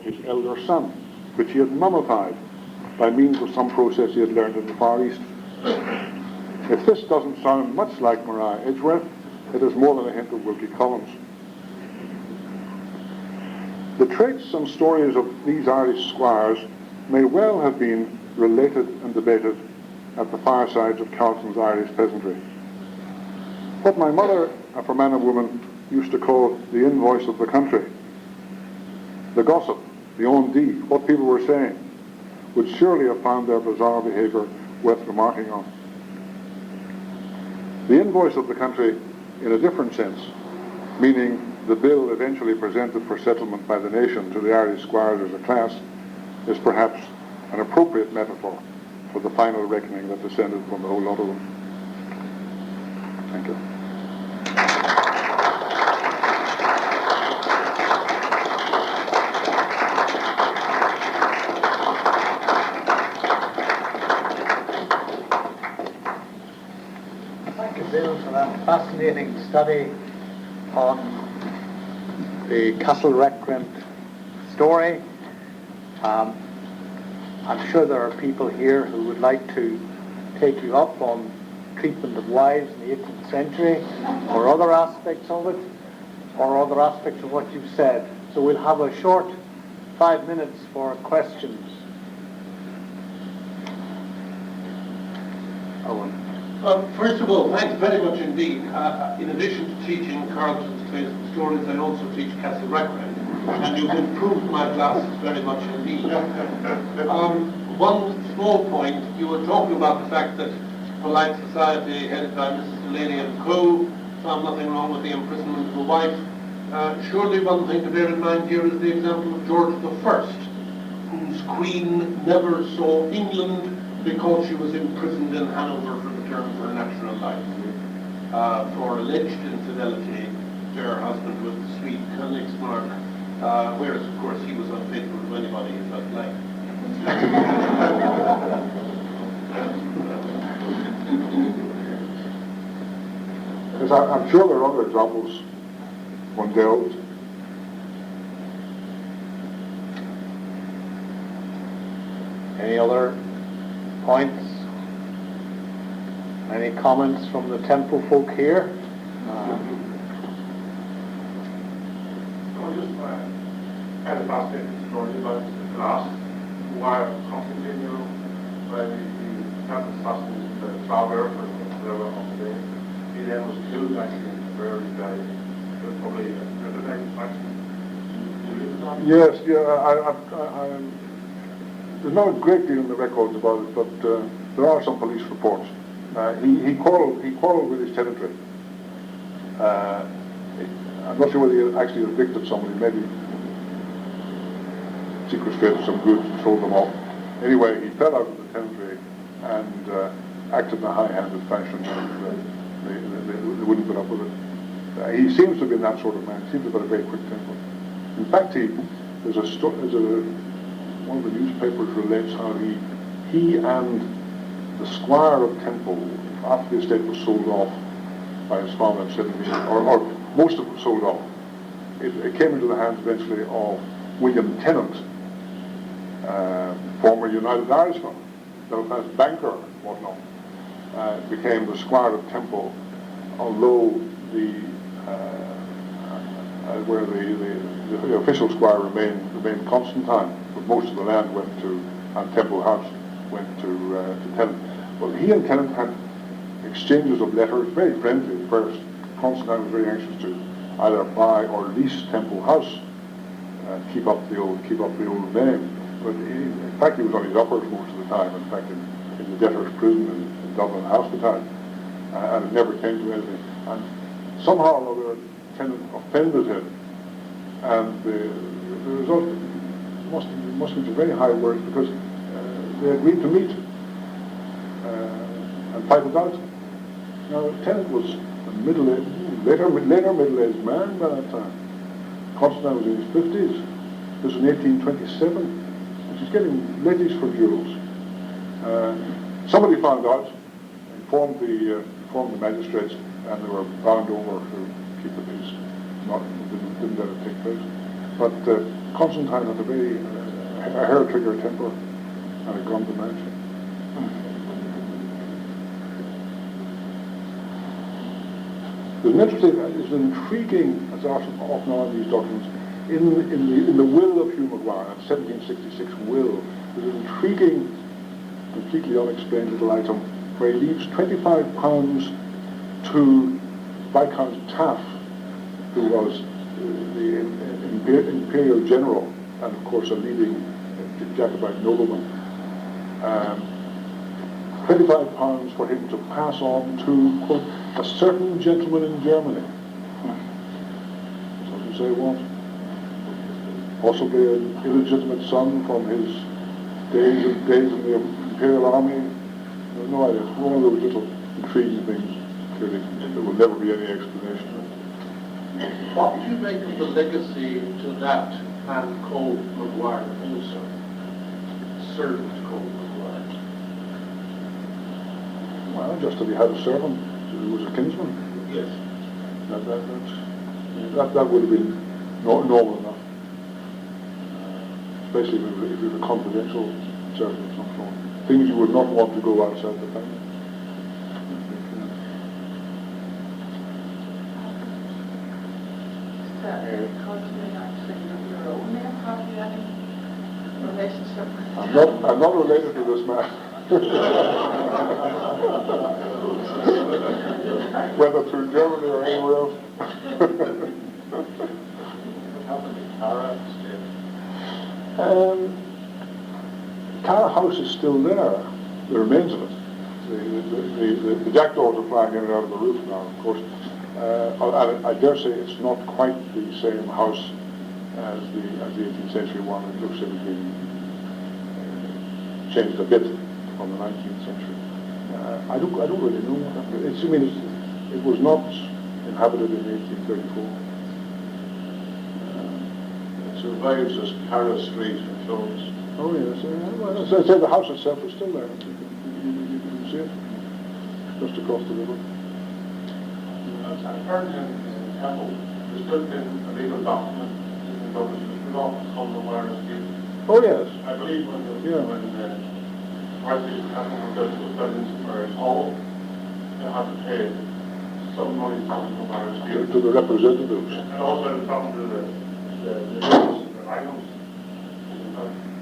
his elder son, which he had mummified by means of some process he had learned in the Far East. If this doesn't sound much like Maria Edgeworth, it is more than a hint of Wilkie Collins. The traits and stories of these Irish squires may well have been related and debated at the firesides of Carleton's Irish peasantry. What my mother, a Fermanagh woman, used to call the invoice of the country, the gossip, the on-dee, what people were saying, would surely have found their bizarre behaviour worth remarking on. The invoice of the country, in a different sense, meaning the bill eventually presented for settlement by the nation to the Irish squires as a class, is perhaps an appropriate metaphor for the final reckoning that descended from the whole lot of them. Thank you. Thank you, Bill, for that fascinating study on the Castle Recreant story. I'm sure there are people here who would like to take you up on treatment of wives in the 18th century, or other aspects of it, or other aspects of what you've said. So we'll have a short 5 minutes for questions. Owen. First of all, thanks very much indeed. In addition to teaching Carleton's Tales and Stories, I also teach Castle Recreant, and you've improved my classes very much indeed. One small point, you were talking about the fact that polite society headed by Mrs. Delaney and Co. found nothing wrong with the imprisonment of a wife. Surely one thing to bear in mind here is the example of George I, whose queen never saw England because she was imprisoned in Hanover for the term of her natural life, for alleged infidelity to her husband with the Swede Königsmark, whereas of course he was unfaithful to anybody he felt like. Because I'm sure there are other examples one delved. Any other points? Any comments from the temple folk here? Had a fascinating story about the last wire of Constantine, you know, where he had the assassins, the traveller, or whatever on the day. He then was killed actually where he died. It was probably the next faction. Yes, there's not a great deal in the records about it, but there are some police reports. He quarrelled with his tenantry. I'm not sure whether he actually evicted somebody, maybe sequestrated some goods and sold them off. Anyway, he fell out of the tenantry and acted in a high-handed fashion, and they wouldn't put up with it. He seems to have been that sort of man. He seems to have got a very quick temper. In fact, one of the newspapers relates how he and the Squire of Temple, after the estate was sold off by his father in 17, or most of it was sold off, it came into the hands eventually of William Tennant, former United Irishman, Belfast banker, whatnot, became the Squire of Temple, although where the official squire remained Constantine, but most of the land went to, and Temple House went to Tennant. Well, he and Tennant had exchanges of letters, very friendly at first. Constantine was very anxious to either buy or lease Temple House, keep up the old name. But in fact, he was on his uppers most of the time. In fact, in the debtor's prison in Dublin half the time, and it never came to anything. And somehow or other, Tennant offended him, and the result must be very high words, because they agreed to meet and fight it out. Now, Tennant was a later middle-aged man by that time. Constantine was in his 50s. This was in 1827. And she's getting ladies for jewels. Somebody found out, informed the magistrates, and they were bound over to keep the peace. Didn't let it take place. But Constantine had a very a hair trigger temper and a gun to match it. There's an interesting, there's an intriguing, as often are in these documents, in the will of Hugh Maguire, 1766 will, there's an intriguing, completely unexplained little item where he leaves £25 to Viscount Taff, who was the imperial general and of course a leading Jacobite nobleman. £25 for him to pass on to, quote, a certain gentleman in Germany. Doesn't say what. Possibly an illegitimate son from his days in the Imperial Army. No idea. It's one of those little intriguing things. Clearly, there will never be any explanation. What do you make of the legacy to that and called Maguire also? Servant called Maguire. Well, just that he had a servant who was a kinsman. Yes. That would have been normal enough. Especially if it was a confidential servant of some sort. Things you would not want to go outside the family. I'm not related to this man. Whether through Germany or anywhere else. Tara House is still there, the remains of it. The jackdaws are flying in and out of the roof now, of course. I dare say it's not quite the same house as the 18th century one. It looks like it's been changed a bit from the 19th century. I don't really know what happened. It was not inhabited in 1834. It survives as Cara Street in Clones. Oh yes, well, as I said, the house itself is still there. You can see it just across the river. I've heard in Temple, there's still been a legal document in Dublin, which was often called the Maguire Estate. Oh yes. I believe when Archbishop Temple were built to put into Mary's Hall, they had to pay some money to the Maguire Estate. To the representatives. And also the problem to the items.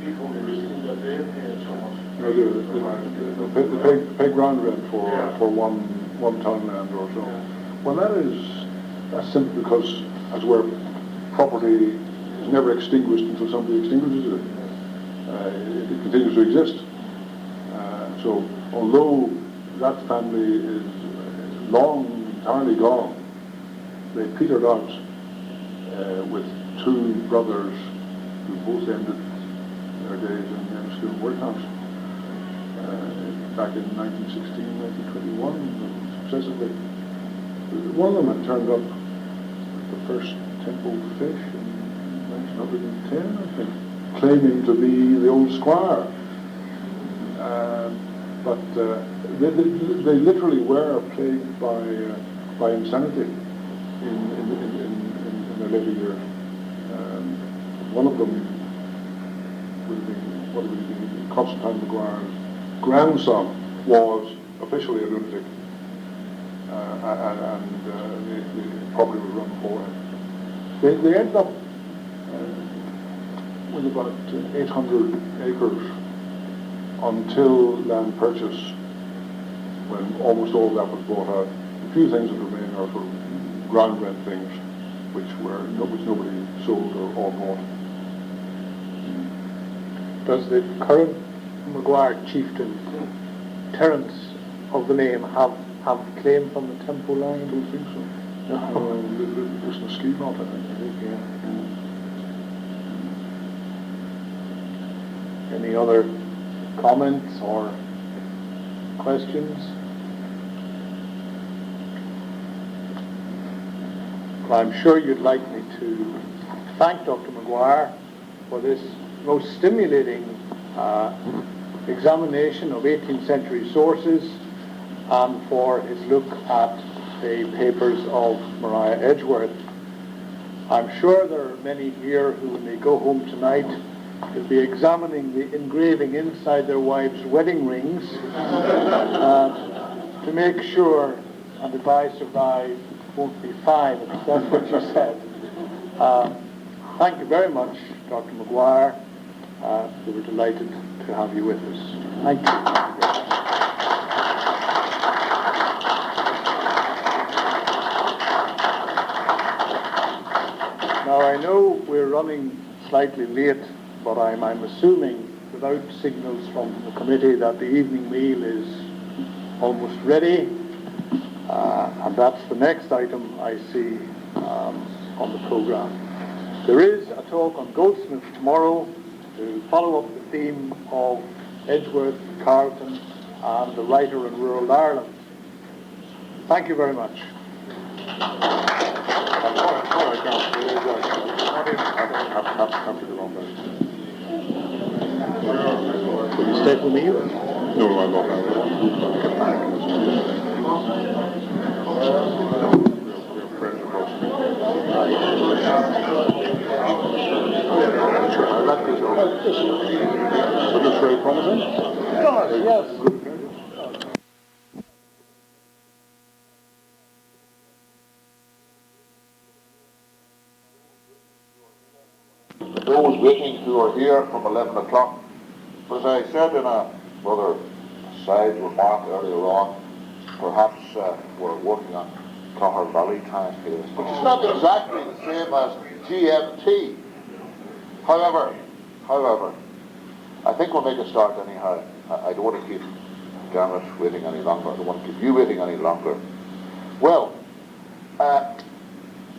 People were risking that they paid so much. They pay ground rent for one ton land or so. Yeah. Well, that's simply because, as where property is never extinguished until somebody extinguishes it. It continues to exist. So, although that family is long entirely gone, they petered out with two brothers who both ended their days in the Enniskillen Workhouse back in 1916, 1921, successively. One of them had turned up at the first Temple Fish in 1910, I think, claiming to be the old Squire. But they literally were plagued by insanity in their later years. One of them would have been Constantine Maguire's grandson was officially a lunatic. And the property was run for him. They ended up with about 800 acres until land purchase, when almost all of that was bought out. A few things that remain are sort of ground rent things, which nobody sold or bought. Does the current Maguire chieftain, Terence of the name, have claim from the Temple line? I don't think so. No. It's a ski knot, I think. Yeah. Any other comments or questions? Well, I'm sure you'd like me to thank Dr. Maguire for this most stimulating examination of 18th century sources and for his look at the papers of Maria Edgeworth. I'm sure there are many here who, when they go home tonight, will be examining the engraving inside their wives' wedding rings to make sure, and if I survive, it won't be 5, if that's what you said. Thank you very much, Dr. Maguire. We were delighted to have you with us. Thank you. Now, I know we're running slightly late, but I'm assuming, without signals from the committee, that the evening meal is almost ready, and that's the next item I see on the programme. There is a talk on Goldsmith tomorrow to follow up the theme of Edgeworth, Carlton, and the writer in rural Ireland. Thank you very much. Will you stay with me? No, I'm not. That looks very promising. Yes. Those waiting who are here from 11 o'clock, as I said in a rather side remark earlier on, perhaps we're working on Cahir Valley time here, which is not exactly the same as GMT. However, I think we'll make a start anyhow. I don't want to keep Dermot waiting any longer. I don't want to keep you waiting any longer. Well, I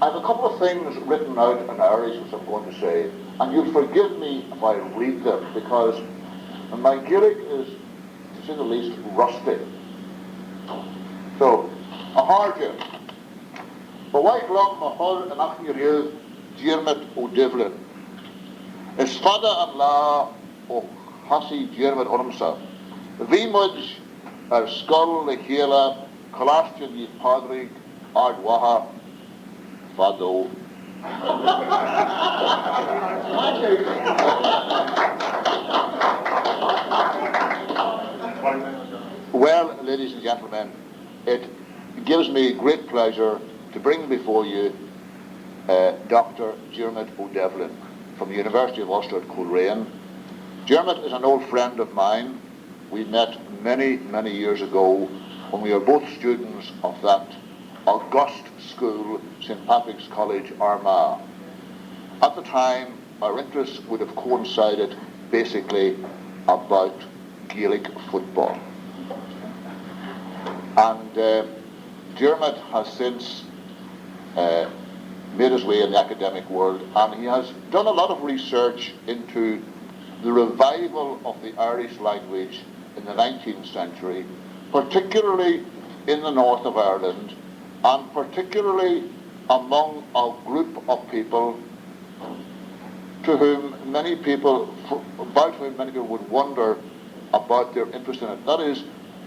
have a couple of things written out in Irish which I'm going to say, and you'll forgive me if I read them, because my Gaelic is, to say the least, rusty. So, a harja. Bawait long mahol and achnirid Diarmid O'Divlin. Is fada an la o hasi Diarmid Ormsa. Vimudj skull le hela Colastien y Padrig Ardwaha Fado. Well, ladies and gentlemen, it gives me great pleasure to bring before you Dr. Diarmid O'Divlin from the University of Ulster at Coleraine. Diarmid is an old friend of mine. We met many, many years ago when we were both students of that august school, St. Patrick's College, Armagh. At the time, our interests would have coincided basically about Gaelic football. And Diarmid has since made his way in the academic world, and he has done a lot of research into the revival of the Irish language in the 19th century, particularly in the north of Ireland, and particularly among a group of people about whom many people would wonder about their interest in it. That is,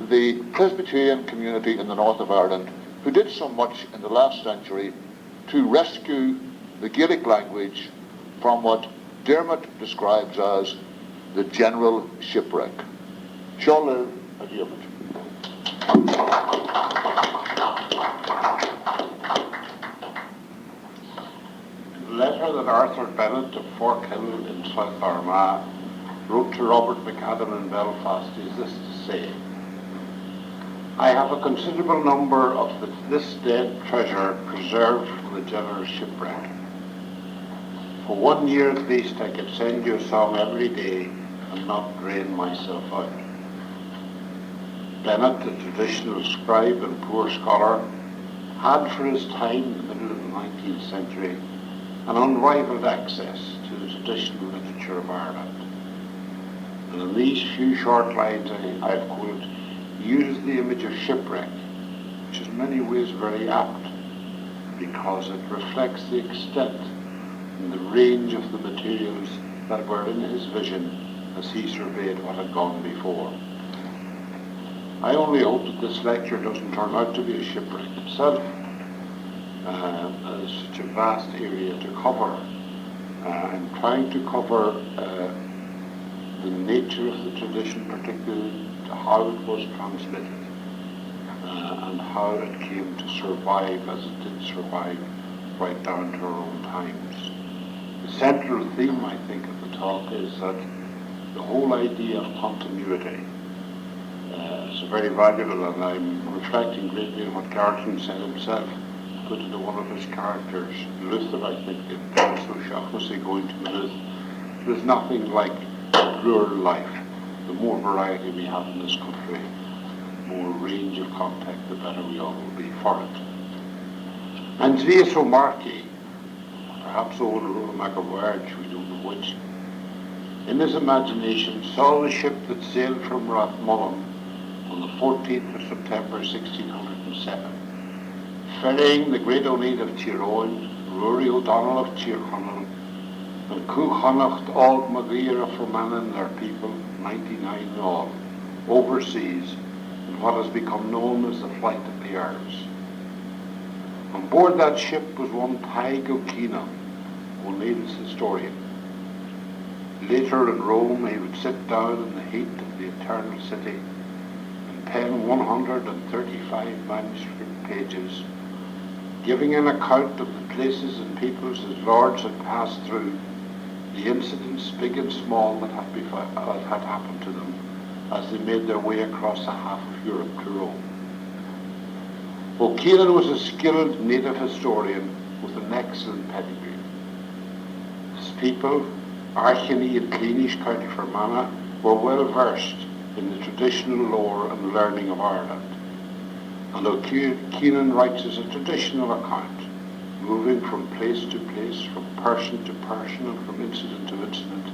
the Presbyterian community in the north of Ireland, who did so much in the last century to rescue the Gaelic language from what Diarmid describes as the general shipwreck. Sean Diarmid. The letter that Arthur Bennett of Forkhill in South Armagh wrote to Robert McAdam in Belfast is this to say: I have a considerable number of this dead treasure preserved from the general shipwreck. For 1 year at least I could send you a song every day and not drain myself out. Bennett, the traditional scribe and poor scholar, had for his time in the middle of the 19th century an unrivaled access to the traditional literature of Ireland. And in these few short lines I've quoted, uses the image of shipwreck, which is in many ways very apt, because it reflects the extent and the range of the materials that were in his vision as he surveyed what had gone before. I only hope that this lecture doesn't turn out to be a shipwreck itself, as such a vast area to cover. I'm trying to cover the nature of the tradition, particularly how it was transmitted and how it came to survive as it did survive right down to our own times. The central theme, I think, of the talk is that the whole idea of continuity is very valuable, and I'm reflecting greatly on what Garrison said himself, put into one of his characters, Luther, I think, in so Shaughnessy going to Maynooth. There's nothing like rural life. The more variety we have in this country, more range of contact, the better we all will be for it. And Squirearchy, perhaps old Maguire, we don't know which, in his imagination saw the ship that sailed from Rathmullen on the 14th of September 1607, ferrying the great Oneid of Tyrone, Rory O'Donnell of Tyrconnell, and Cuchonnacht Og Maguire of Fermanagh and their people, 99 in all, overseas in what has become known as the Flight of the Earls. On board that ship was one Tig O'Keenan, O'Neill's historian. Later in Rome he would sit down in the heat of the Eternal City and pen 135 manuscript pages, giving an account of the places and peoples his lords had passed through, the incidents, big and small, that had happened to them as they made their way across the half of Europe to Rome. O'Keenan was a skilled native historian with an excellent pedigree. His people, Archany and Cleanish, County Fermanagh, were well versed in the traditional lore and learning of Ireland. And O'Keenan writes as a traditional account, moving from place to place, from person to person, and from incident to incident,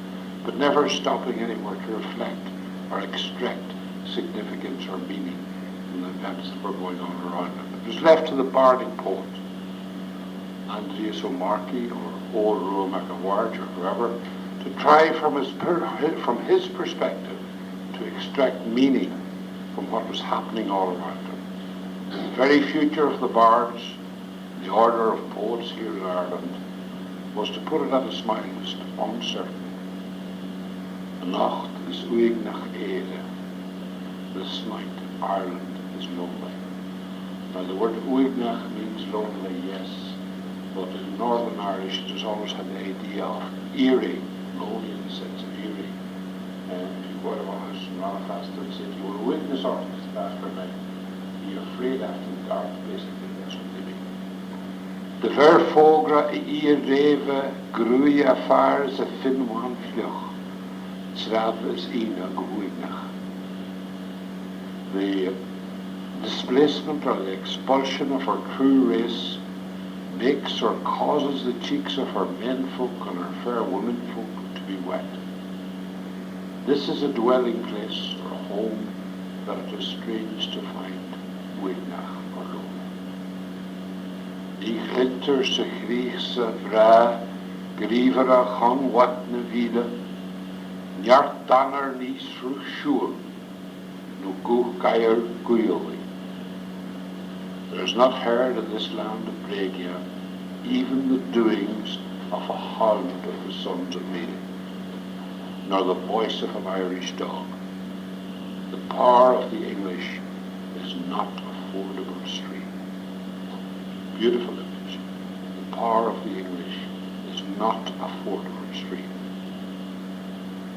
but never stopping anywhere to reflect or extract significance or meaning from the events that were going on around him. It was left to the bardic poet, Andreas O'Markey or Old Roe Maguire or whoever, to try from his perspective to extract meaning from what was happening all around him. The very future of the bards, the order of poets here in Ireland, was, to put it at a smilest, uncertain. The Nacht is uig nach Ede. This night, Ireland is lonely. Now the word uignach means lonely, yes, but in Northern Irish it has always had the idea of eerie, lonely in the sense of eerie. If you go out of a house in Belfast and say, you will witness artists after night, you're afraid after the dark, basically, that's what they mean. De ver fogra I reve grui afar ze finwan vlug. Srav is ina guignach. The displacement or the expulsion of our true race makes or causes the cheeks of our menfolk and our fair womenfolk to be wet. This is a dwelling place or a home that it is strange to find Wignach or lonely. Die glitter se Griechse vra, grievera chon wat na vile, njart danner nis ru shul, no go geir guioli. There is not heard in this land of Bregia even the doings of a hound of the sons of Mary, nor the voice of an Irish dog. The power of the English is not a fordable stream. Beautiful image. The power of the English is not a fordable stream.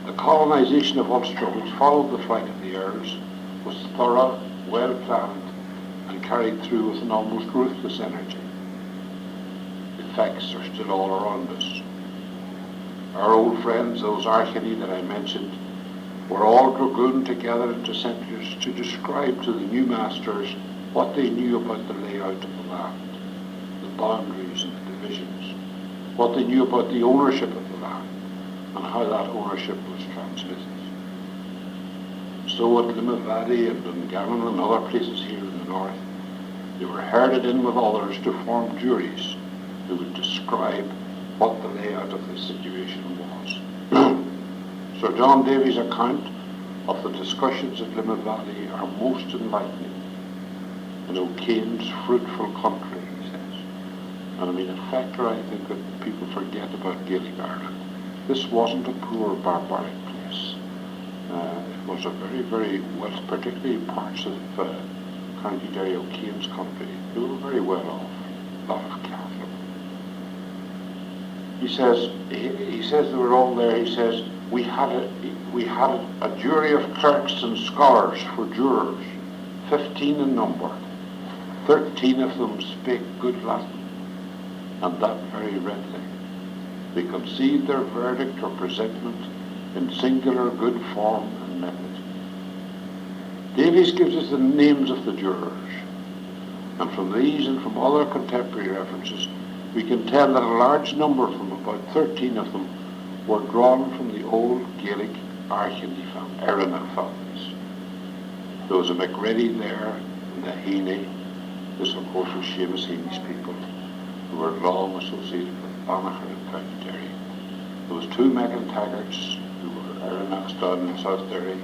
The colonization of Ulster, which followed the flight of the Earls, was thorough, well planned, and carried through with an almost ruthless energy. The effects are still all around us. Our old friends, those Archany that I mentioned, were all dragooned together into centres to describe to the new masters what they knew about the layout of the land, the boundaries and the divisions, what they knew about the ownership of the land, and how that ownership was transmitted. So at Limavady and Dungannon and other places here in the north, they were herded in with others to form juries who would describe what the layout of the situation was. Sir John Davies' account of the discussions at Limavady are most enlightening. In O'Kane's fruitful country, he says, And I mean, a factor I think that people forget about Gaelic Ireland. This wasn't a poor, barbaric place. It was a very, very well, particularly parts of County Derry O'Kane's country. They were very well off, a lot of Catholic. He says they were all there. He says we had a jury of clerks and scholars for jurors, 15 in number. 13 of them spake good Latin, and that very readily. They conceived their verdict or presentment in singular good form and method. Davies gives us the names of the jurors, and from these and from other contemporary references, we can tell that a large number, from about 13 of them, were drawn from the old Gaelic Archeny families. There was a McReady there, and the Heaney. This, of course, was Seamus Heaney's people, who were long associated with Banagher in County Derry. There was two McIntaggarts, who were Aranach down in South Derry.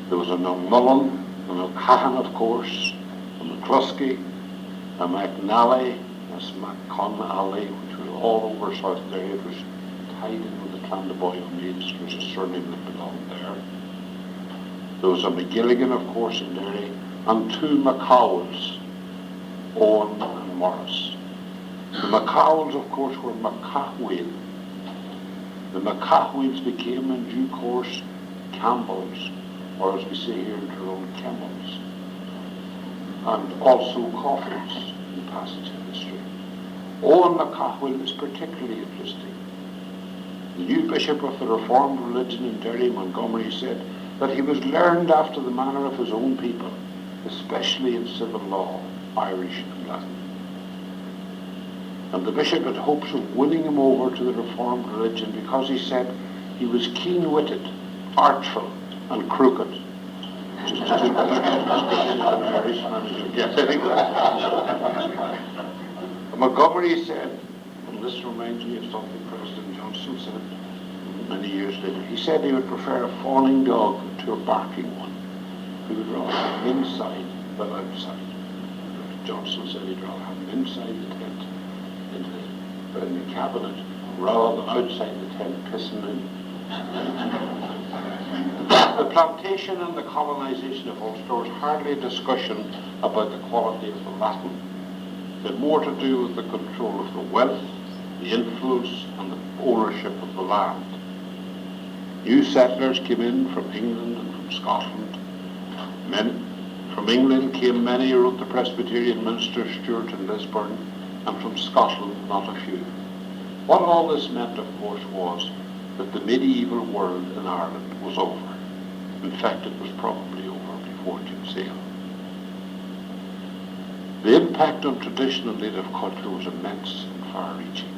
There was a Mullen, an O'Cahan, of course, a McCluskey, a McNally, a McConnally, which was all over South Derry. It was tied in with the Clandeboy O'Neills, which was a surname that belonged there. There was a McGilligan, of course, in Derry, and two McCowells, Owen and Morris. The McCowells, of course, were McCahwale. The McCahwales became, in due course, Campbells, or as we say here in Tyrone, Kemmels, and also Coffins in passage in history. Owen McCahwale is particularly interesting. The new bishop of the Reformed religion in Derry, Montgomery, said that he was learned after the manner of his own people, especially in civil law, Irish and Latin. And the bishop had hopes of winning him over to the Reformed religion because he said he was keen-witted, artful, and crooked. Just to an Irishman who gets anywhere. Montgomery said, and this reminds me of something President Johnson said many years later, he said he would prefer a fawning dog to a barking one. He would rather have him inside than outside. Johnson said he'd rather have him inside the tent, in the cabinet, rather than outside the tent pissing in. The plantation and the colonisation of Ulster was hardly a discussion about the quality of the Latin. It had more to do with the control of the wealth, the influence, and the ownership of the land. New settlers came in from England and from Scotland. From England came many who wrote the Presbyterian minister Stuart in Lisburn, and from Scotland not a few. What all this meant, of course, was that the medieval world in Ireland was over. In fact, it was probably over before it could sail. The impact on traditional native culture was immense and far-reaching.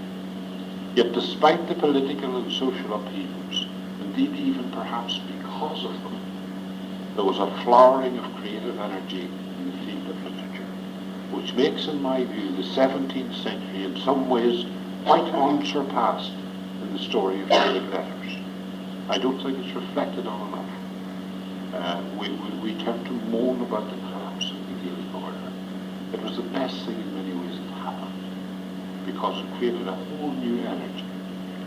Yet despite the political and social upheavals, indeed even perhaps because of them, there was a flowering of creative energy in the field of literature, which makes, in my view, the 17th century in some ways quite unsurpassed in the story of Gaelic letters. I don't think it's reflected on enough. We tend to moan about the collapse of the Gaelic order. It was the best thing in many ways that happened, because it created a whole new energy.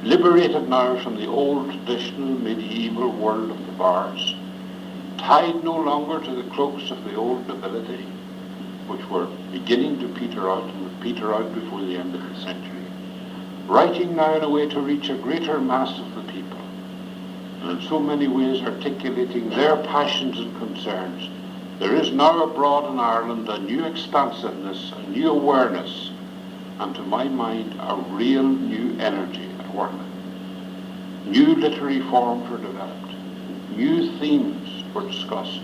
Liberated now from the old traditional medieval world of the bars, tied no longer to the cloaks of the old nobility, which were beginning to peter out and would peter out before the end of the century, writing now in a way to reach a greater mass of the people, and in so many ways articulating their passions and concerns. There is now abroad in Ireland a new expansiveness, a new awareness, and to my mind a real new energy at work. New literary forms were developed, new themes were discussed,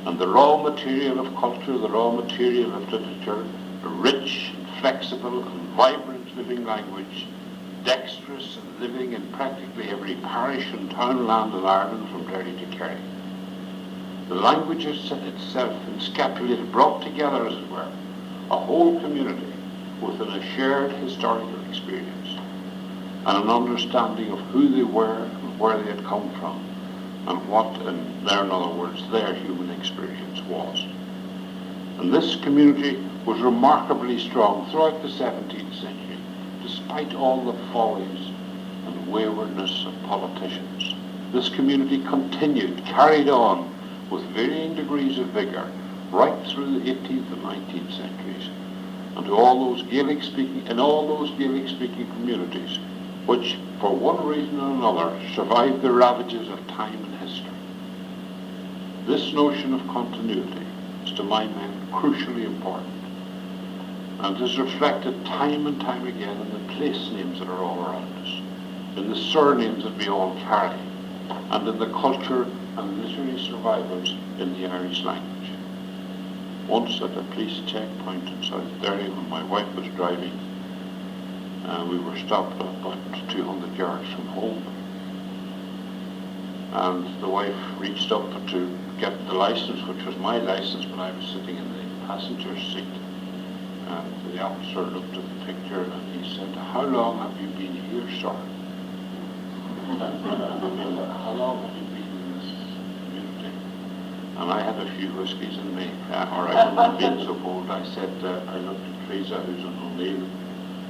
and the raw material of culture, the raw material of literature, a rich and flexible and vibrant living language, dexterous and living in practically every parish and townland in Ireland from Derry to Kerry. The language itself encapsulated, brought together, as it were, a whole community within a shared historical experience and an understanding of who they were and where they had come from and what, in other words, their human experience was. And this community was remarkably strong throughout the 17th century, despite all the follies and waywardness of politicians. This community continued, carried on with varying degrees of vigour right through the 18th and 19th centuries, and to all those Gaelic-speaking communities which, for one reason or another, survived the ravages of time and history. This notion of continuity is, to my mind, crucially important, and is reflected time and time again in the place names that are all around us, in the surnames that we all carry, and in the culture and literary survivals in the Irish language. Once at a police checkpoint in South Derry, when my wife was driving, we were stopped about 200 yards from home, and the wife reached up to get the license, which was my license, but I was sitting in the passenger seat, and the officer looked at the picture and he said, "How long have you been here, sir?" How long have you been in this community? And I had a few whiskies in me, or I wouldn't have been so bold. I said, I looked at Teresa, who's an O'Neill.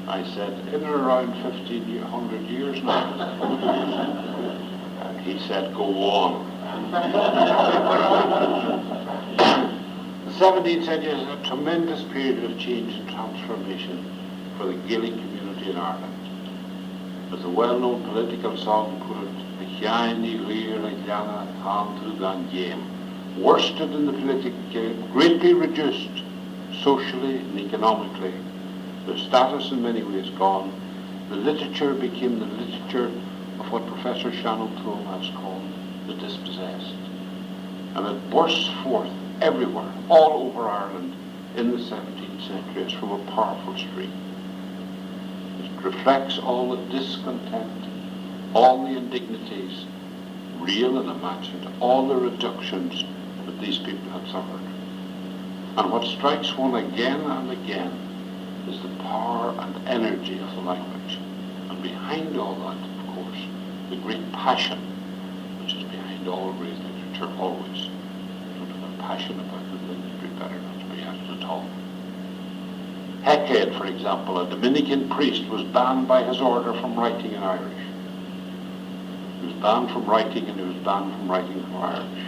I said, "In or around 1,500 years now." And he said, "Go on." The 17th century is a tremendous period of change and transformation for the Gaelic community in Ireland. As the well-known political song put it, the Chiani Rir Jana Tantu Gan Yem, worsted in the political game, greatly reduced socially and economically, their status in many ways gone. The literature became the literature of what Professor Shannon Thome has called the dispossessed. And it bursts forth everywhere, all over Ireland in the 17th century as from a powerful stream. It reflects all the discontent, all the indignities, real and imagined, all the reductions that these people had suffered. And what strikes one again and again is the power and energy of the language. And behind all that, of course, the great passion, which is behind all great literature always. Don't have a passion about the thing that we better not to be at all. Hecate, for example, a Dominican priest, was banned by his order from writing in Irish. He was banned from writing, and he was banned from writing from Irish.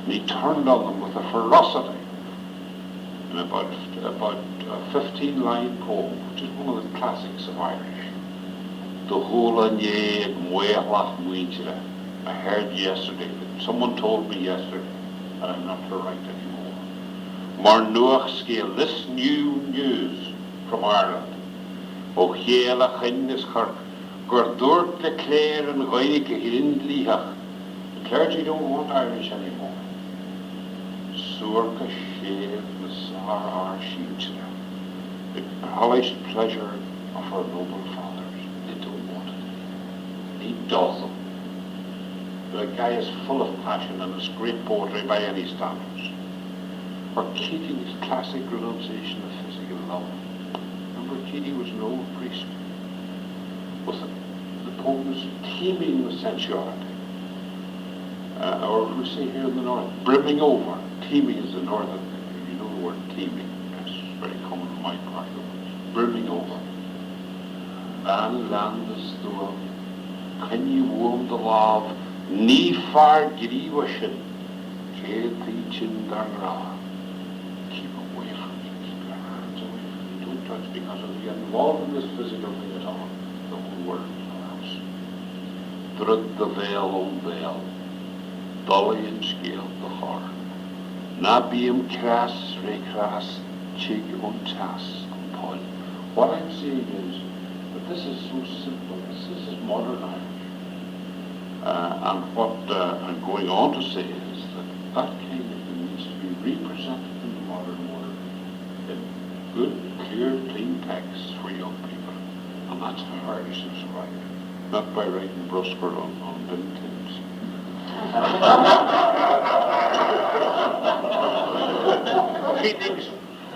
And he turned on them with a ferocity in about a 15-line poem, which is one of the classics of Irish. The whole I heard yesterday, someone told me yesterday that I'm not to write anymore. Mar scale, this new news from Ireland. O Chiela Chinnis Kirk, Gordort the Clare and Gaelic Hindliach. The clergy don't want Irish anymore. Surka Shave Squirearchy, the polished pleasure of our noble fathers. They don't want it. He does them. The guy is full of passion and it's great poetry by any standards. Or Keating's classic renunciation of physical love. Remember, Keating was an old priest. The poems teeming with sensuality. Or we say here in the north, brimming over. Teeming is the northern thing. You know the word teeming. That's very common in my part of it. Brimming over. Van land the storm. Can you warm the love? Ni far grievashin. Keithin darra. Keep away from me. Keep your hands away from me. Don't touch, because if you get involved in this physical thing at all, the whole world is collapse. Drud the veil on veil. Dolly and scale the heart. Na beam crass, recrass, cheek on chas, on Paul. What I'm saying is that this is so simple. This is modern Irish. And what I'm going on to say is that kind of thing needs to be represented in the modern world in good, clear, clean texts for young people. And that's how Irish is writing. Not by writing brusque on bin tins.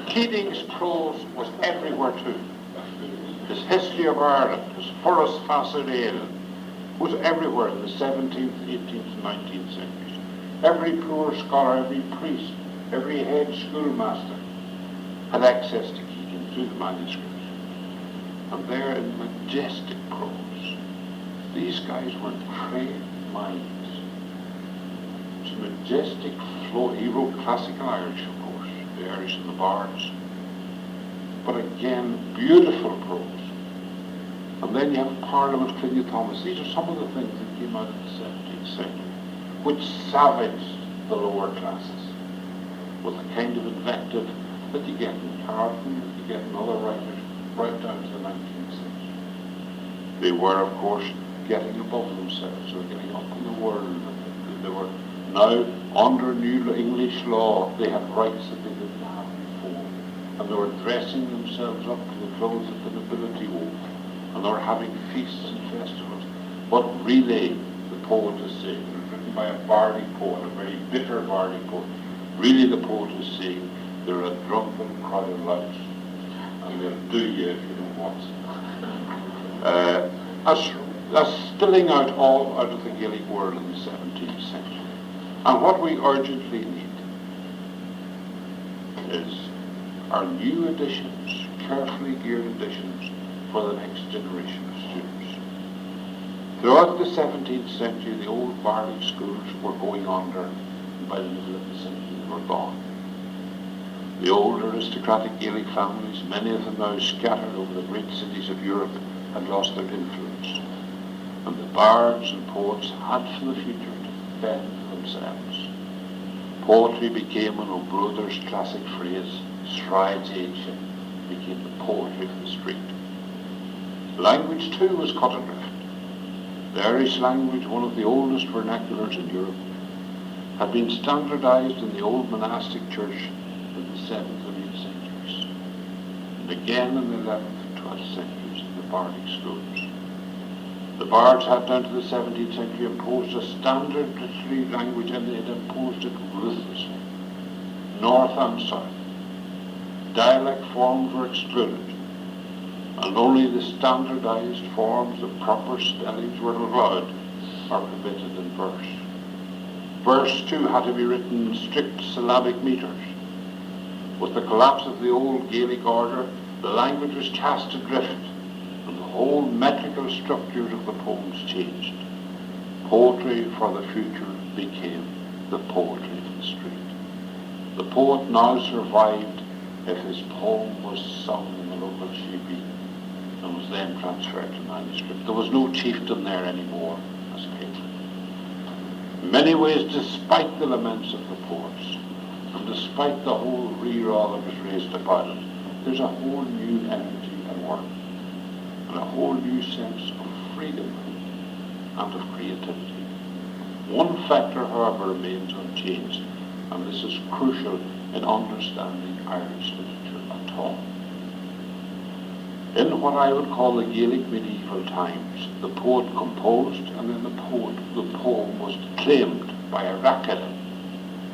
Keating's prose was everywhere too. His history of Ireland, his Forest Fascinated, was everywhere in the 17th, 18th, and 19th centuries. Every poor scholar, every priest, every head schoolmaster had access to Keegan through the manuscripts. And they're in majestic prose. These guys were trained minds. It's a majestic flow. He wrote classical Irish, of course, the Irish and the Bards. But again, beautiful prose. And then you have Parliament, Clinia Thomas. These are some of the things that came out of the 17th century, which savaged the lower classes with the kind of invective that you get in Carlton, that you get in other writers, right down to the 19th century. They were, of course, getting above themselves. They were getting up in the world. They were now, under new English law, they had rights that they didn't have before. And they were dressing themselves up to the clothes that the nobility wore. And they were having feasts and festivals. But really, the poet is saying, it was written by a bardic poet, a very bitter bardic poet. Really, the poet is saying, they're a drunken crowd of louts. And they'll do you if you don't want it. That's spilling out all out of the Gaelic world in the 17th century. And what we urgently need is our new editions, carefully geared editions for the next generation of students. Throughout the 17th century, the old bardic schools were going under, and by the middle of the century they were gone. The old aristocratic Gaelic families, many of them now scattered over the great cities of Europe, had lost their influence. And the bards and poets had for the future to fend for themselves. Poetry became, in O'Brother's classic phrase, strides ancient, became the poetry of the street. Language too was cut adrift. The Irish language, one of the oldest vernaculars in Europe, had been standardized in the old monastic church in the 7th and 8th centuries, and again in the 11th and 12th centuries in the bardic schools. The bards had down to the 17th century imposed a standard literary language, and they had imposed it ruthlessly, north and south. Dialect forms were excluded, and only the standardized forms of proper spellings were allowed or permitted in verse. Verse too had to be written in strict syllabic meters. With the collapse of the old Gaelic order, the language was cast adrift, and the whole metrical structures of the poems changed. Poetry for the future became the poetry of the street. The poet now survived if his poem was sung in the local sheepy and was then transferred to manuscript. There was no chieftain there anymore as patron. In many ways, despite the laments of the poets, and despite the whole re-raw that was raised about it, there's a whole new energy and work, and a whole new sense of freedom and of creativity. One factor, however, remains unchanged, and this is crucial in understanding Irish literature at all. In what I would call the Gaelic medieval times, the poet composed, and then the poem was declaimed by a racket,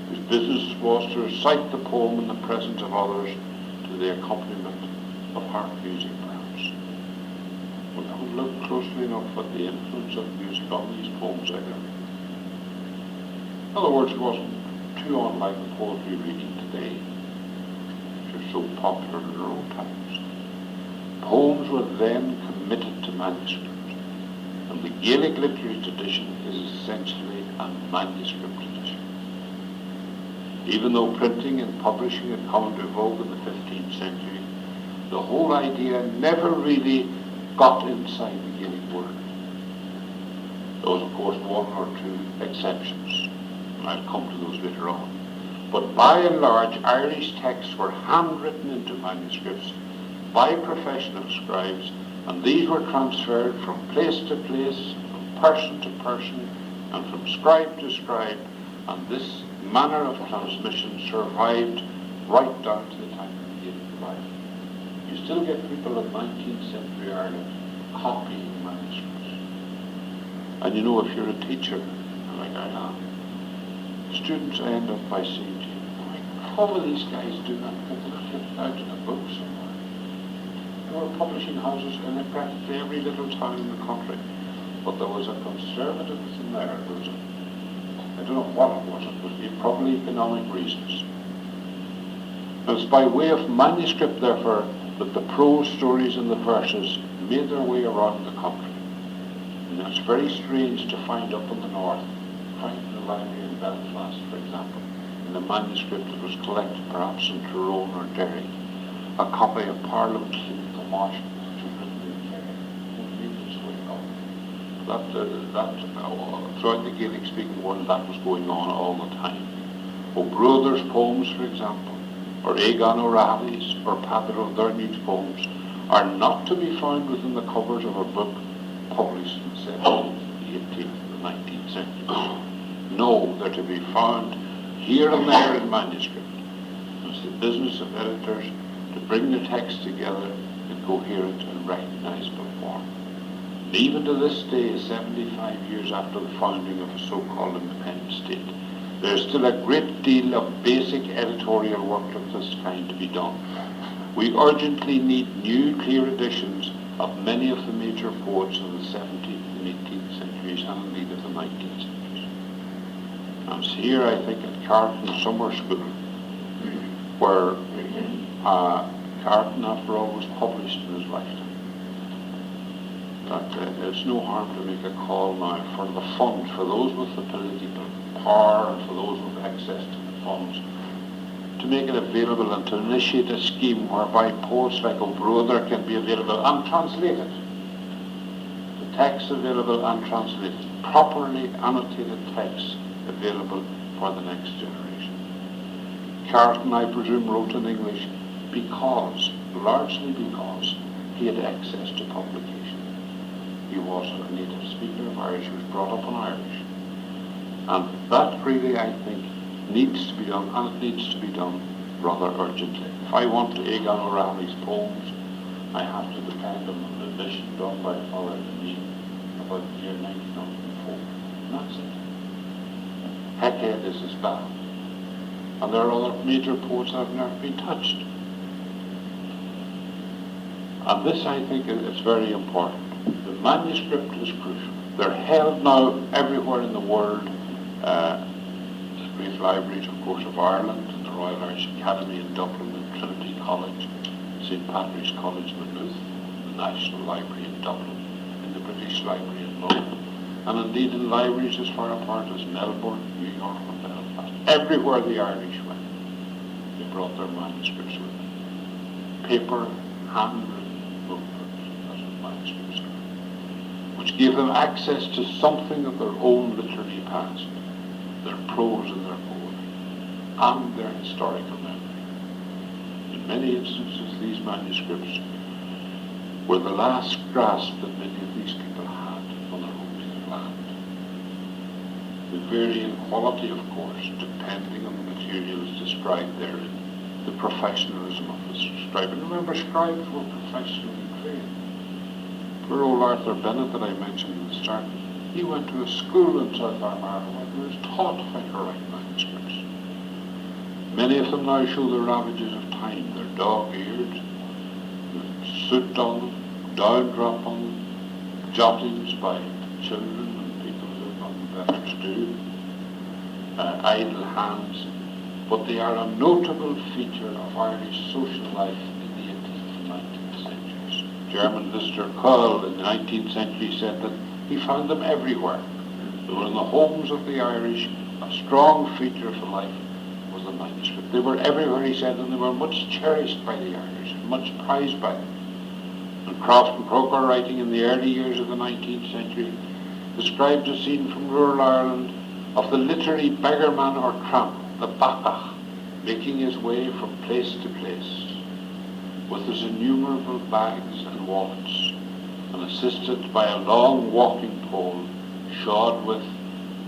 whose business was to recite the poem in the presence of others to the accompaniment of harp music, perhaps. We haven't looked closely enough at the influence of music on these poems either. In other words, it wasn't too unlike the poetry reading today, which are so popular in our own times. Poems were then committed to manuscript, and the Gaelic literary tradition is essentially a manuscript tradition. Even though printing and publishing had come into vogue in the 15th century, the whole idea never really got inside the Gaelic word. There was, of course, one or two exceptions, and I'll come to those later on. But by and large, Irish texts were handwritten into manuscripts by professional scribes, and these were transferred from place to place, from person to person, and from scribe to scribe, and this manner of transmission survived right down to the time of the Gaelic Revival. You still get people in 19th century Ireland copying manuscripts. And you know, if you're a teacher, like I am, students end up by saying to you, how will these guys do that? Because they're flipped out in a book somewhere. There were publishing houses in practically every little town in the country. But there was a conservatism there. There was I don't know what it was. It was probably economic reasons. And it's by way of manuscript, therefore, that the prose stories and the verses made their way around the country. And it's very strange to find up in the north, find in the library in Belfast, for example, in a manuscript that was collected perhaps in Tyrone or Derry, a copy of Parliament of the Marshal, which was written in Kerry, would made its way up. Throughout the Gaelic-speaking world, that was going on all the time. O'Brother's poems, for example, or Egan O'Reilly's, or Padre O'Durney's poems, are not to be found within the covers of a book published in the 17th, the 18th, the 19th century. No, they're to be found here and there in manuscript. It's the business of editors to bring the text together in coherent and recognizable form. And even to this day, 75 years after the founding of a so-called independent state, there's still a great deal of basic editorial work of this kind to be done. We urgently need new, clear editions of many of the major poets of the 17th and 18th centuries, and indeed of the 19th centuries. And it's here, I think, at Carton Summer School, where Carton, after all, was published in his lifetime. That it's no harm to make a call now for the funds, for those with the political power and for those with access to the funds, to make it available and to initiate a scheme whereby poets like O'Brother can be available and translated. The text available and translated, properly annotated text available for the next generation. Carton, I presume, wrote in English because, largely because, he had access to publication. He was a native speaker of Irish, he was brought up in Irish. And that really, I think, needs to be done, and it needs to be done rather urgently. If I want to Egan O'Reilly's poems, I have to depend on an edition done by Father Denis about the year 1904. And that's it. Heckhead is his bad. And there are other major poets that have never been touched. And this, I think, is very important. The manuscript is crucial. They're held now everywhere in the world. The great libraries, of course, of Ireland, and the Royal Irish Academy in Dublin, and Trinity College, St. Patrick's College, Maynooth, the National Library in Dublin, in the British Library in London, and indeed in libraries as far apart as Melbourne, New York, and Belfast. Everywhere the Irish went, they brought their manuscripts with them. Paper, handwritten, notebooks, that's what manuscripts are, which gave them access to something of their own literary past, their prose and their poetry, and their historical memory. In many instances, these manuscripts were the last grasp that many of these people had on their home native land. They vary in quality, of course, depending on the materials described therein, the professionalism of the scribe. And remember, scribes were professionally trained. Poor old Arthur Bennett that I mentioned at the start, he went to a school in South Armagh where he was taught how to write manuscripts. Many of them now show the ravages of time. They're dog-eared, soot on them, down-drop on them, jottings by children and people who have nothing better to do, idle hands. But they are a notable feature of Irish social life in the 18th and 19th centuries. German visitor Coyle in the 19th century said that he found them everywhere. They were in the homes of the Irish. A strong feature of the life was the manuscript. They were everywhere, he said, and they were much cherished by the Irish, and much prized by them. And Croft and Croker, writing in the early years of the 19th century, described a scene from rural Ireland of the literary beggarman or tramp, the bacach, making his way from place to place, with his innumerable bags and wallets, and assisted by a long walking pole shod with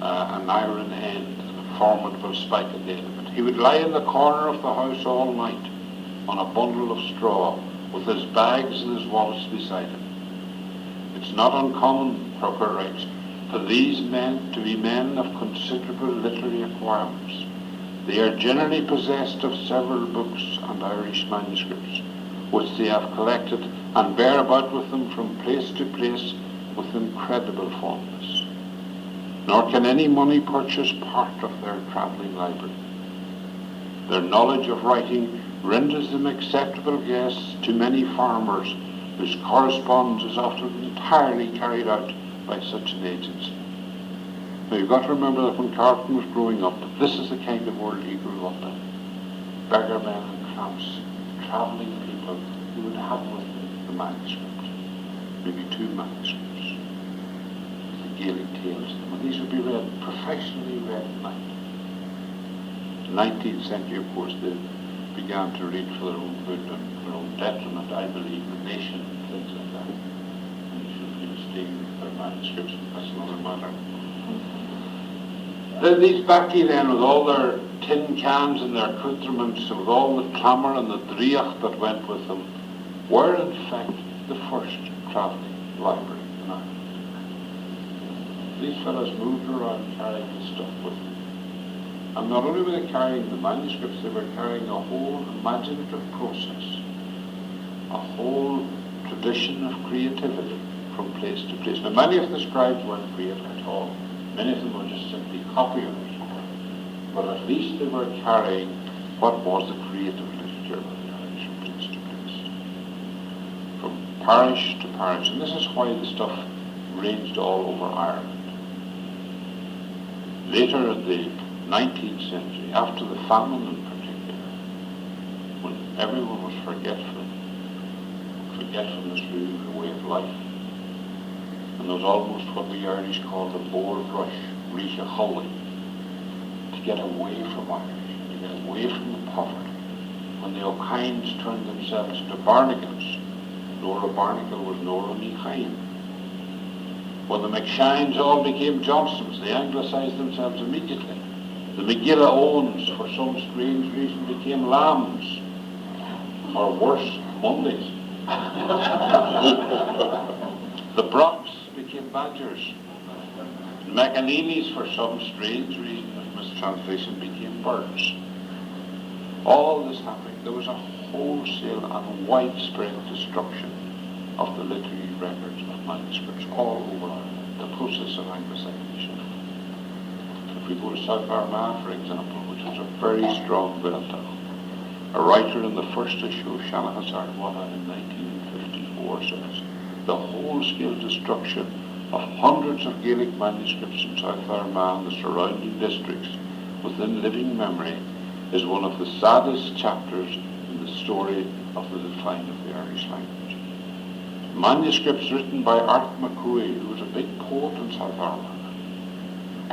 an iron end and a formidable spike at the end of it. He would lie in the corner of the house all night on a bundle of straw with his bags and his wallets beside him. It's not uncommon, Croker writes, for these men to be men of considerable literary acquirements. They are generally possessed of several books and Irish manuscripts, which they have collected and bear about with them from place to place with incredible fondness. Nor can any money purchase part of their travelling library. Their knowledge of writing renders them acceptable guests to many farmers whose correspondence is often entirely carried out by such an agency. Now you've got to remember that when Carleton was growing up, this is the kind of world he grew up in. Beggarmen and tramps, travelling people who would have with them the manuscript, maybe 2 manuscripts, the Gaelic tales, and these would be read, professionally read at night. The 19th century, of course, they began to read for their own good and their own detriment, I believe, the nation and things like that. And you should be mistaken with their manuscripts, that's another matter. These Bacchi then, with all their tin cans and their accoutrements, with all the clamour and the dreach that went with them, were in fact the first travelling library in Ireland. These fellows moved around carrying the stuff with them. And not only were they carrying the manuscripts, they were carrying a whole imaginative process, a whole tradition of creativity from place to place. Now, many of the scribes weren't creative at all. Many of them were just simply copiers. But at least they were carrying what was the creative literature of the Irish from place to place, from parish to parish. And this is why the stuff ranged all over Ireland. Later in the 19th century, after the famine in particular, when everyone was forgetfulness really the way of life, and there was almost what we Irish call the bold rush, reach a holly, to get away from Irish, to get away from the poverty. When the O'Kynes turned themselves into Barnacles, Nora Barnacle was Nora Meechain. When the McShines all became Johnsons, they anglicised themselves immediately. The McGilla Owens, for some strange reason, became Lambs, or worse, Mondays. The Brocks became Badgers. The McAneenies, for some strange reason of mistranslation, became Birds. All this happening, there was a wholesale and widespread destruction of the literary records of manuscripts all over Ireland, the process of anglicisation. If we go to South Armagh, for example, which was a very strong Gaeltacht, a writer in the first issue of Shanachas Ardwana in 1954 says, the whole-scale destruction of hundreds of Gaelic manuscripts in South Armagh and the surrounding districts within living memory is one of the saddest chapters in the story of the decline of the Irish language. Manuscripts written by Art McCooey, who was a big poet in South Armagh,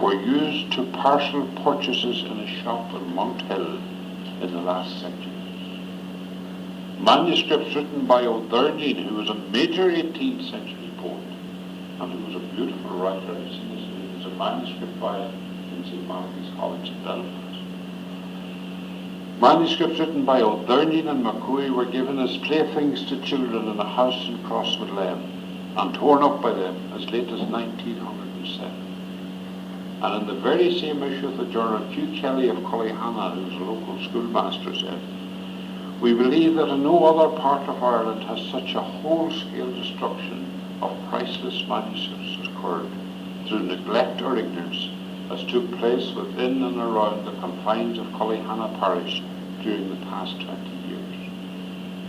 were used to partial purchases in a shop in Monthill in the last century. Manuscripts written by O'Durneen, who was a major 18th century poet, and who was a beautiful writer. I've seen this. There's a manuscript by in St. Malachy's College in Belfast. Manuscripts written by O'Durneen and McCooey were given as playthings to children in a house in Crosswood and torn up by them as late as 1907. And in the very same issue of the journal, Hugh Kelly of Cullyhanna, who was a local schoolmaster, said, we believe that in no other part of Ireland has such a whole-scale destruction of priceless manuscripts occurred through neglect or ignorance as took place within and around the confines of Cullyhanna parish during the past 20 years.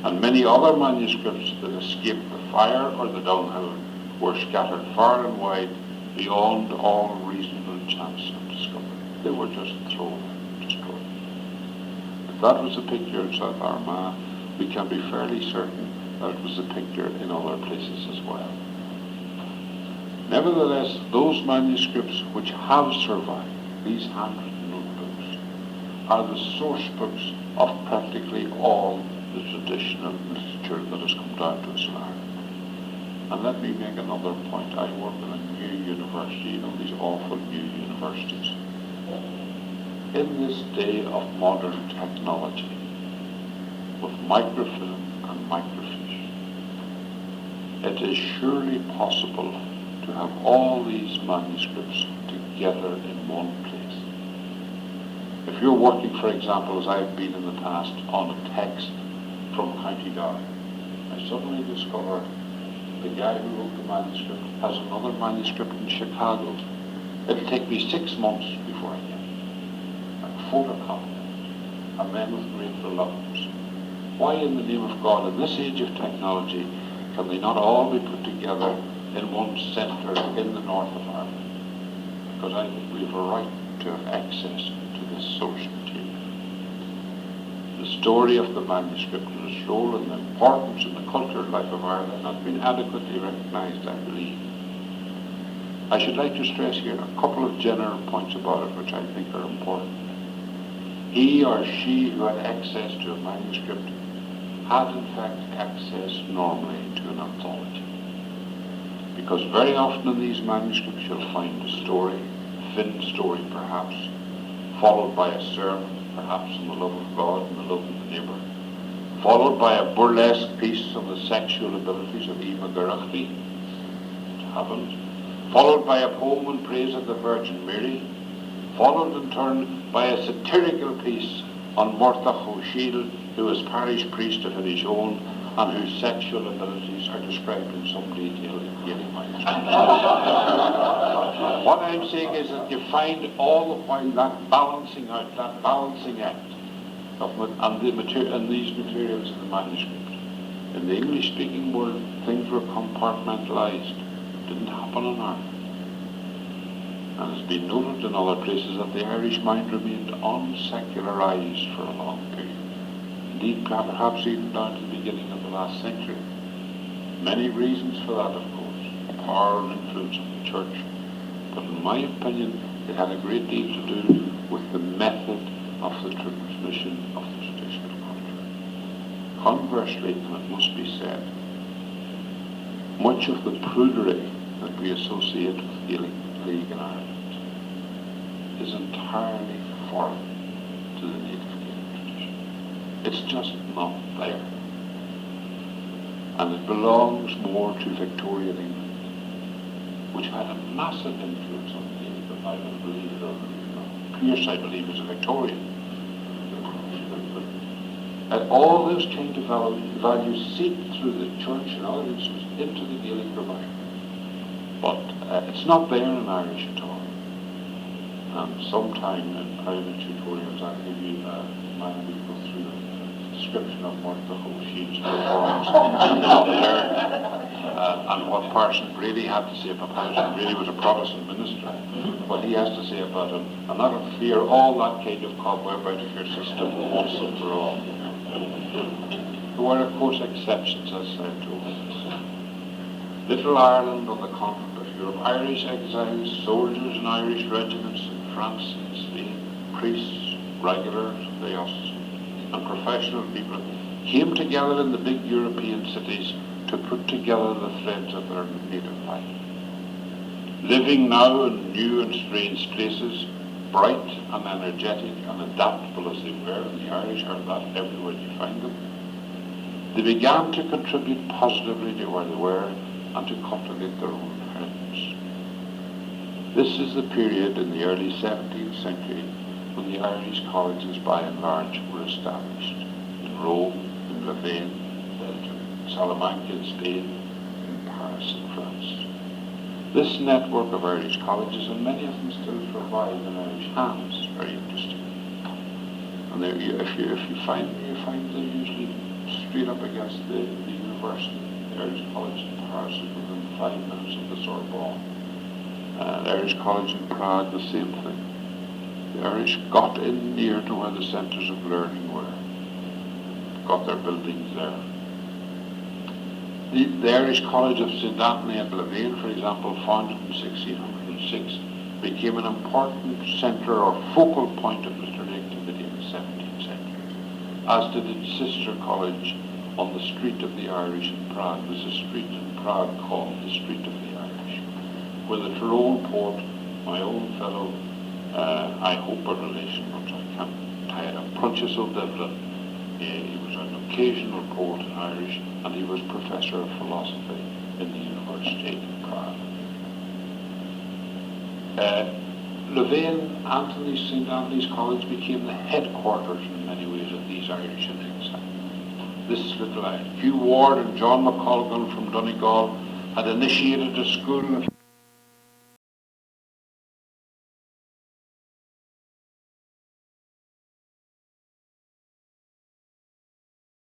And many other manuscripts that escaped the fire or the dunghill were scattered far and wide beyond all reasonable chance of discovery. They were just thrown and destroyed. If that was the picture in South Armagh, we can be fairly certain that it was the picture in other places as well. Nevertheless, those manuscripts which have survived, these handwritten notebooks, are the source books of practically all the traditional literature that has come down to us in Ireland. And let me make another point. I work in a new university, these awful new universities. In this day of modern technology, with microfilm and microfiche, it is surely possible to have all these manuscripts together in one place. If you're working, for example, as I've been in the past, on a text from County Down, I suddenly discover the guy who wrote the manuscript has another manuscript in Chicago. It'll take me 6 months before I get it. I photocopy it, and then with great reluctance why in the name of God, in this age of technology, can they not all be put together in one centre in the north of Ireland? Because I think we have a right to have access to this source material. The story of the manuscript and its role and the importance in the cultural life of Ireland has been adequately recognised, I believe. I should like to stress here a couple of general points about it which I think are important. He or she who had access to a manuscript had in fact access normally to an anthology. Because very often in these manuscripts you'll find a story, a thin story perhaps, followed by a sermon, perhaps on the love of God and the love of the neighbour, followed by a burlesque piece on the sexual abilities of Maguire, it happened, followed by a poem in praise of the Virgin Mary, followed in turn by a satirical piece on Murtha O'Shiel, who was parish priest of Inishowen and whose sexual abilities are described in some detail in Gaelic manuscripts. What I'm saying is that you find all the while that balancing out, that balancing act of and these materials in the manuscript. In the English-speaking world, things were compartmentalised. It didn't happen in Ireland. And it's been noted in other places that the Irish mind remained unsecularised for a long period. Indeed, perhaps even down to the beginning of the last century. Many reasons for that, of course. Power and influence of the church. But in my opinion, it had a great deal to do with the method of the transmission of the traditional culture. Conversely, and it must be said, much of the prudery that we associate with Gaelic League in Ireland is entirely foreign to the native Gaelic tradition. It's just not there. And it belongs more to Victorian England, which had a massive influence on Gaelic, if I don't believe it or believe it not. Pierce, I believe, is a Victorian. And all those kind of values seep through the church and other instances into the Gaelic revival. But it's not there in Irish at all. And sometime in private tutorials I'll give you a man who go through the description of Murtha O'Shiel's performance of Learn and what Parson Brady had to say about Parson Brady was a Protestant minister, what he has to say about him, and that'll clear all that kind of cobweb out of your system once and for all. There were of course exceptions, as I told you. Little Ireland on the continent of Europe, Irish exiles, soldiers in Irish regiments in France and Spain, priests, regulars, diocesan, and professional people came together in the big European cities to put together the threads of their native life. Living now in new and strange places, bright and energetic and adaptable as they were, and the Irish are that everywhere you find them, they began to contribute positively to where they were and to cultivate their own inheritance. This is the period in the early 17th century when the Irish colleges by and large were established in Rome, in Louvain, Belgium, Salamanca in Spain, in Paris in France. This network of Irish colleges, and many of them still survive in Irish hands, is very interesting. And there, if you find them, you find them usually straight up against the university. The Irish College in Paris is within 5 minutes of the Sorbonne. The Irish College in Prague, the same thing. The Irish got in near to where the centres of learning were, got their buildings there. The Irish College of St. Anthony at Louvain, for example, founded in 1606, became an important centre or focal point of literary activity in the 17th century, as did its sister college on the Street of the Irish in Prague. There's a street in Prague called the Street of the Irish, where the Tyrone poet, my own fellow, I hope a relation, but I can't tie it up, Prunchus O'Devlin, he was an occasional poet in Irish, and he was professor of philosophy in the University of Prague. Louvain, St. Anthony's College became the headquarters in many ways of these Irish in exile. This little Hugh Ward and John McColgan from Donegal had initiated a school